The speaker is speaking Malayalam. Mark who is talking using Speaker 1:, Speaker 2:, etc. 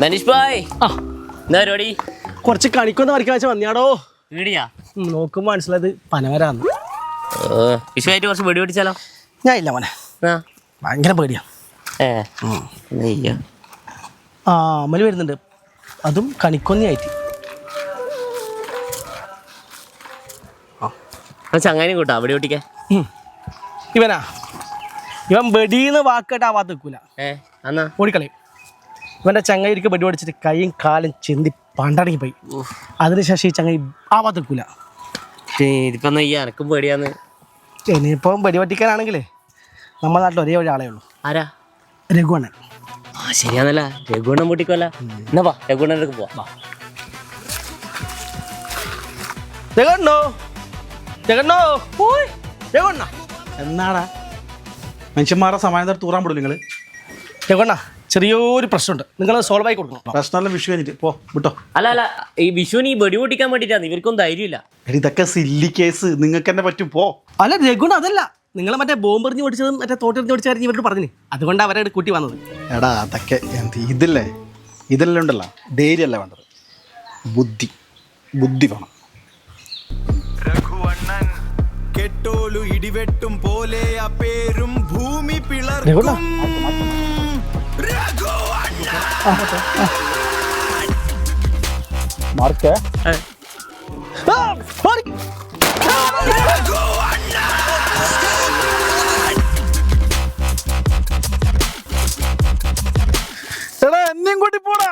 Speaker 1: ധനീഷ് ഭായ് എന്താ പരിപാടി?
Speaker 2: കുറച്ച് കണിക്കൊന്ന് വരയ്ക്കാൻ വെച്ചാൽ വന്നിയാടോ.
Speaker 1: വീടിയാ
Speaker 2: നോക്കുമ്പോ മനസ്സിലായത് പനവരാന്ന്.
Speaker 1: വിഷുവായിട്ട് കുറച്ച് വെടി പിടിച്ചാലോ?
Speaker 2: ഞാൻ ഇല്ല മോനെ, ഭയങ്കര പേടിയാ. ആ അമല് വരുന്നുണ്ട്, അതും കണിക്കൊന്നയായിട്ട്.
Speaker 1: ചങ്ങാനും കൂട്ടാ വെടി പൊട്ടിക്കാൻ.
Speaker 2: ഇവനാ ഇവൻ വെടിന്ന് വാക്കേട്ട് ആ ഭാഗത്ത് നിൽക്കൂല, ഓടിക്കളയും. ഇവന്റെ ചങ്ങായിരിക്ക് വെടി പഠിച്ചിട്ട് കൈയും കാലും ചെന്തി പണ്ടടങ്ങി പോയി. അതിനുശേഷം ഈ ചങ്ങായി ആ ഭാഗത്ത് നിൽക്കൂല.
Speaker 1: ഇതിപ്പോ എനക്കും പേടിയാന്ന്.
Speaker 2: ഇനിയിപ്പം വെടി പഠിക്കാനാണെങ്കിലേ നമ്മുടെ നാട്ടിൽ ഒരേ ഒരാളേ ഉള്ളൂ.
Speaker 1: ആരാ?
Speaker 2: രഘുവണ്ണൻ.
Speaker 1: ശരിയാന്നല്ല, രഘുവണ്ണൻ പൊട്ടിക്കോല്ല. എന്നാ വാ രഘുവണ്ണൻ്റെ പോവാ.
Speaker 2: രഘുണ്ണോ രഘുണ്ണോ രഘുണ്ണ
Speaker 3: എന്നാടാ മനുഷ്യന്മാരുടെ സമാനത്തിൽ തൂറാൻ പെടില്ല നിങ്ങൾ?
Speaker 2: രഘുണ്ണ ചെറിയൊരു പ്രശ്നമുണ്ട്, നിങ്ങൾ സോൾവ് ആയി കൊടുക്കണം.
Speaker 3: പ്രശ്നമെല്ലാം വിഷു കഴിഞ്ഞിട്ട് പോ വിട്ടോ.
Speaker 1: അല്ല ഈ വിഷുവിന് ഈ വെടി പൊട്ടിക്കാൻ വേണ്ടിട്ടാണ്, ഇവർക്കൊന്നും ധൈര്യമില്ല.
Speaker 3: ഇതൊക്കെ സില്ലി കേസ്, നിങ്ങൾക്ക് തന്നെ പറ്റും പോ.
Speaker 2: അല്ല രഘുണ്ണ അതല്ല, നിങ്ങൾ മറ്റേ ബോംബെറിഞ്ഞ് പഠിച്ചതും മറ്റേ തോട്ടെറിഞ്ഞ് പഠിച്ചായിരുന്നു ഇവരോട് പറഞ്ഞു, അതുകൊണ്ട് അവരെ കൂട്ടി വന്നത്.
Speaker 3: എടാ അതൊക്കെ എന്ത് ഇതെല്ലാം ഉണ്ടല്ലോ, ധൈര്യമല്ല വേണ്ടത്, ബുദ്ധി വേണം.
Speaker 4: കെട്ടോലു ഇടിവെട്ടും പോലെ ആ പേരും ഭൂമി പിളർക്കും.
Speaker 3: മാർക്ക് എടാ എന്നെയും കൂട്ടി പോടാ.